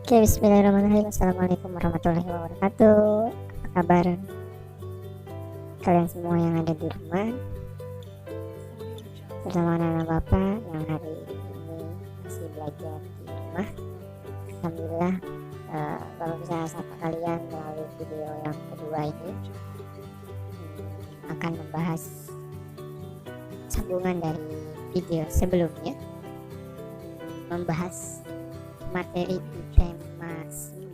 Oke, bismillahirrahmanirrahim. Assalamualaikum warahmatullahi wabarakatuh. Apa kabar kalian semua yang ada di rumah bersama anak-anak bapak yang hari ini masih belajar di rumah? Alhamdulillah, bapak bisa sapa kalian melalui video yang kedua ini. Akan membahas sambungan dari video sebelumnya, membahas materi di tema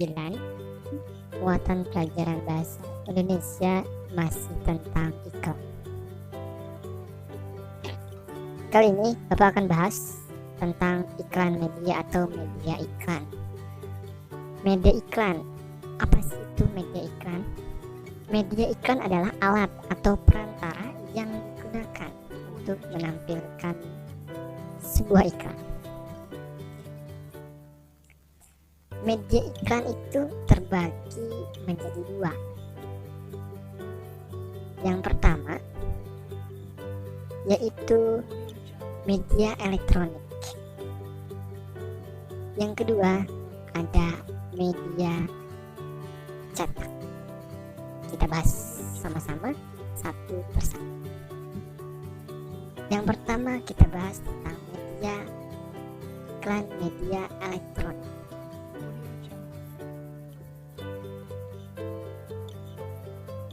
9 muatan pelajaran bahasa Indonesia masih tentang iklan. Kali ini Bapak akan bahas tentang iklan media atau media iklan. Media iklan, apa sih itu media iklan? Media iklan adalah alat atau perantara yang digunakan untuk menampilkan sebuah iklan. Media iklan itu terbagi menjadi dua. Yang pertama yaitu media elektronik. Yang kedua ada media cetak. Kita bahas sama-sama satu persatu. Yang pertama kita bahas tentang media iklan media elektronik.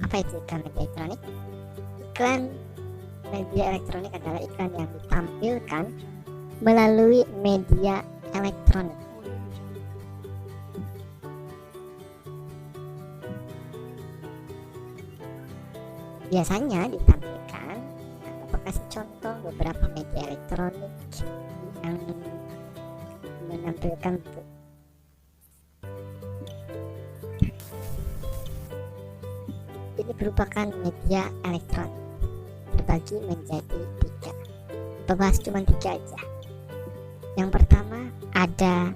Apa itu iklan media elektronik? Iklan media elektronik adalah iklan yang ditampilkan melalui media elektronik. Biasanya ditampilkan, Bapak kasih contoh beberapa media elektronik yang menampilkan ini merupakan media elektronik terbagi menjadi 3. Bahas cuma 3 aja. Yang pertama ada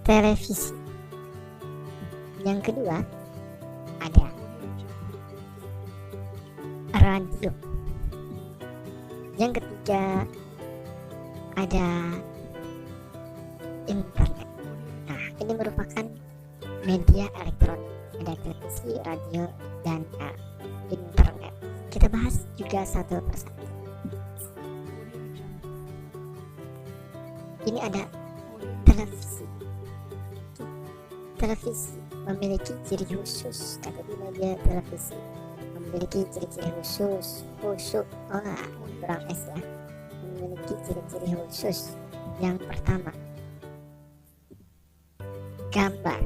televisi. Yang kedua ada radio. Yang ketiga ada internet. Nah, ini merupakan media elektronik. Ada televisi, radio, dan internet. Kita bahas juga satu persatu. Ini ada televisi. Televisi memiliki ciri khusus. Kata di media televisi memiliki ciri-ciri khusus. Kurang S ya. Memiliki ciri-ciri khusus. Yang pertama, gambar.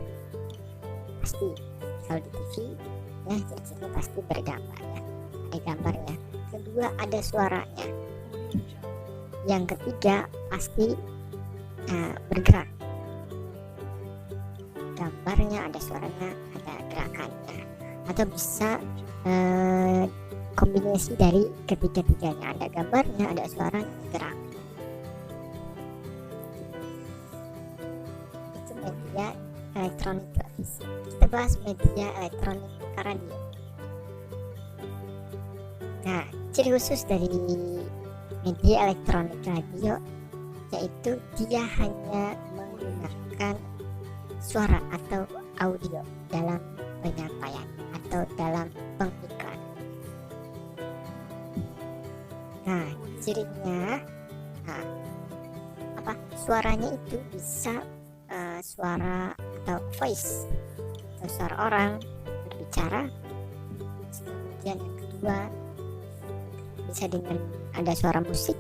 Pasti kalau di TV ya ciri-cirinya pasti bergambar ya, ada gambarnya. Kedua ada suaranya. Yang ketiga pasti bergerak. Gambarnya ada suaranya, ada gerakannya, atau bisa kombinasi dari ketiga-tiganya, ada gambarnya, ada suaranya, gerak. Itu media elektronik televisi. Kita bahas media elektronik radio. Nah, ciri khusus dari media elektronik radio yaitu dia hanya menggunakan suara atau audio dalam penyampaian atau dalam pengiklan. Nah, cirinya suaranya itu bisa suara atau voice atau suara orang berbicara. Kemudian yang kedua bisa dengan ada suara musik.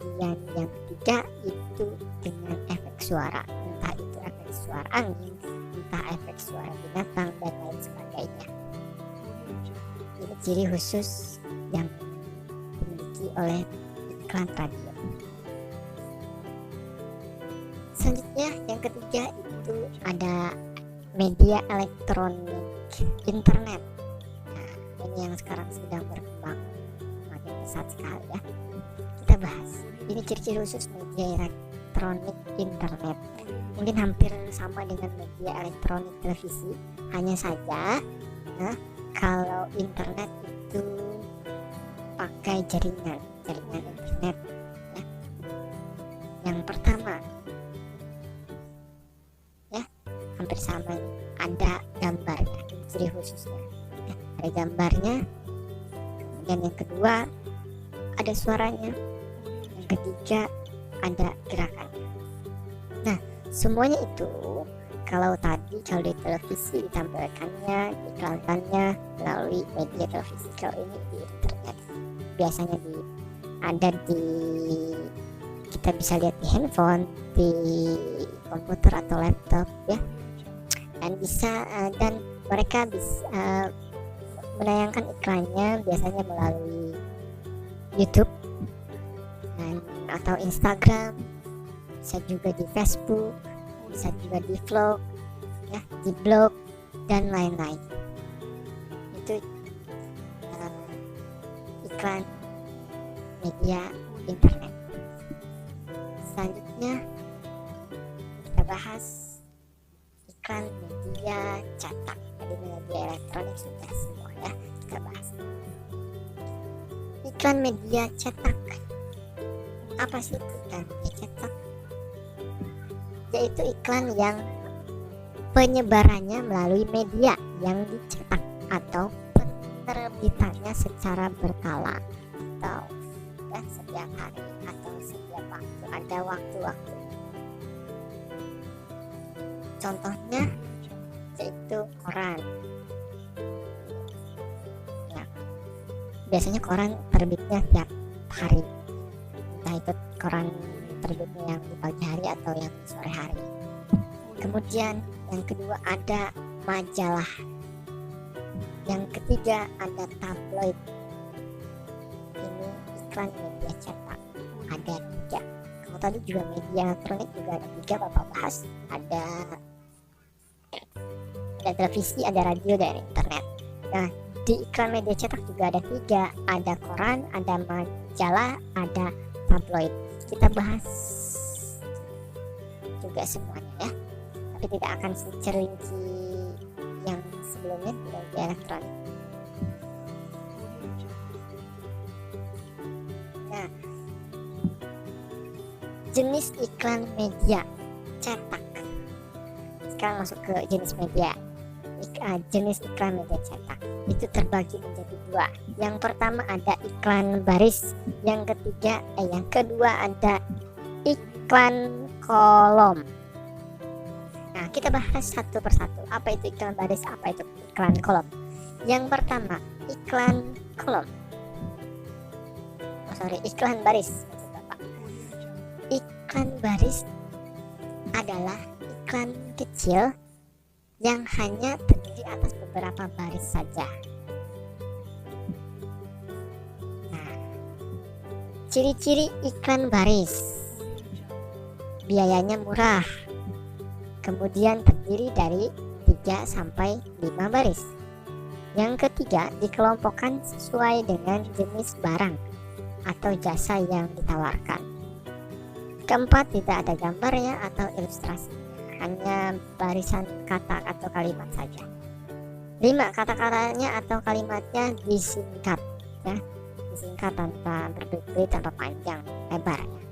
Kemudian yang ketiga itu dengan efek suara, entah itu efek suara angin, entah efek suara binatang dan lain sebagainya. Ini ciri khusus yang dimiliki oleh iklan radio. Selanjutnya yang ketiga itu ada media elektronik internet. Nah, ini yang sekarang sedang berkembang makin pesat sekali ya. Kita bahas. Ini ciri-ciri khusus media elektronik internet. Mungkin hampir sama dengan media elektronik televisi, hanya saja kalau internet itu pakai jaringan internet ya. Yang pertama sama ini ada gambarnya, ciri khususnya ya, ada gambarnya. Kemudian yang kedua ada suaranya, yang ketiga ada gerakannya. Nah, semuanya itu kalau di televisi ditampilkannya, diiklankannya melalui media televisi. Kalau ini di internet biasanya kita bisa lihat di handphone, di komputer atau laptop ya, dan mereka bisa menayangkan iklannya biasanya melalui YouTube atau Instagram, bisa juga di Facebook, bisa juga di vlog ya, di blog dan lain-lain. Itu iklan media internet. Selanjutnya kita bahas iklan media cetak. Jadi media elektronik sudah semua ya kita bahas. Iklan media cetak. Apa sih iklan media cetak? Yaitu iklan yang penyebarannya melalui media yang dicetak atau penerbitannya secara berkala atau ya, setiap hari atau setiap waktu, ada waktu-waktu. Contohnya yaitu koran. Nah, biasanya koran terbitnya tiap hari, entah itu koran terbitnya yang di pagi hari atau yang sore hari. Kemudian yang kedua ada majalah. Yang ketiga ada tabloid. Ini iklan media cetak, ada 3. Kalau tadi juga media elektronik juga ada 3 Bapak bahas. Ada televisi, ada radio, dan internet. Nah, di iklan media cetak juga ada 3, ada koran, ada majalah, ada tabloid. Kita bahas juga semuanya ya, tapi tidak akan serinci yang sebelumnya di media elektronik. Nah, jenis iklan media cetak. Sekarang masuk ke jenis media. Jenis iklan media cetak itu terbagi menjadi 2. Yang pertama ada iklan baris, yang kedua ada iklan kolom. Nah, kita bahas satu persatu. Apa itu iklan baris, apa itu iklan kolom? Yang pertama, iklan kolom. Iklan baris. Iklan baris adalah iklan kecil yang hanya terdiri atas beberapa baris saja. Nah, ciri-ciri iklan baris: biayanya murah, kemudian terdiri dari 3-5 baris. Yang ketiga, dikelompokkan sesuai dengan jenis barang atau jasa yang ditawarkan. Keempat, tidak ada gambarnya atau ilustrasi, hanya barisan kata atau kalimat saja. 5, kata-katanya atau kalimatnya disingkat ya, disingkat tanpa berbelit-belit, tanpa panjang lebarnya.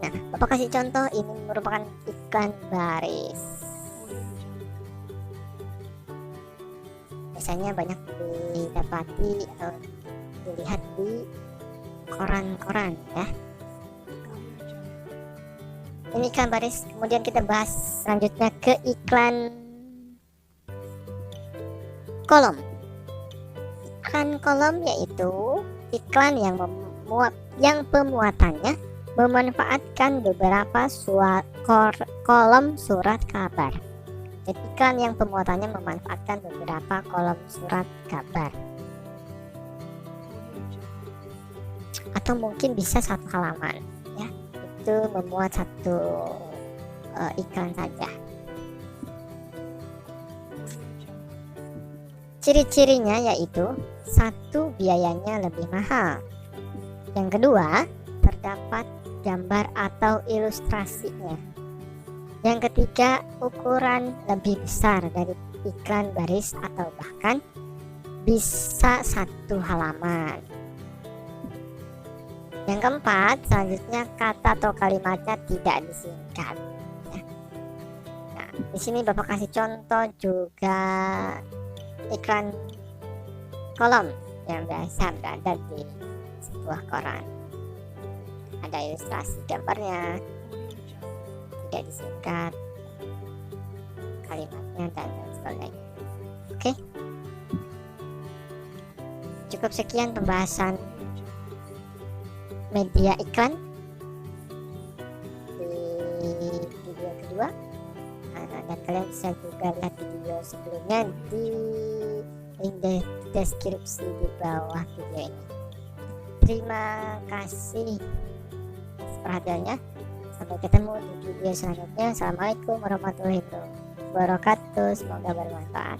Nah, Bapak kasih contoh, ini merupakan iklan baris. Biasanya banyak didapati atau dilihat di koran-koran ya. Ini iklan baris. Kemudian kita bahas selanjutnya ke iklan kolom. Iklan kolom yaitu iklan yang pemuatannya memanfaatkan beberapa kolom surat kabar. Jadi iklan yang pemuatannya memanfaatkan beberapa kolom surat kabar, atau mungkin bisa satu halaman ya, itu memuat satu iklan saja. Ciri-cirinya yaitu: 1, biayanya lebih mahal. Yang kedua, terdapat gambar atau ilustrasinya. Yang ketiga, ukuran lebih besar dari iklan baris atau bahkan bisa satu halaman. Yang keempat, selanjutnya kata atau kalimatnya tidak disingkat. Nah, Di sini Bapak kasih contoh juga iklan kolom yang biasa berada di sebuah koran. Ada ilustrasi gambarnya, tidak disingkat kalimatnya dan lain sebagainya. Oke, cukup sekian pembahasan media iklan di video kedua. Dan kalian bisa juga lihat video sebelumnya di link deskripsi di bawah video ini. Terima kasih atas perhatiannya. Sampai ketemu di video selanjutnya. Assalamualaikum warahmatullahi wabarakatuh. Semoga bermanfaat.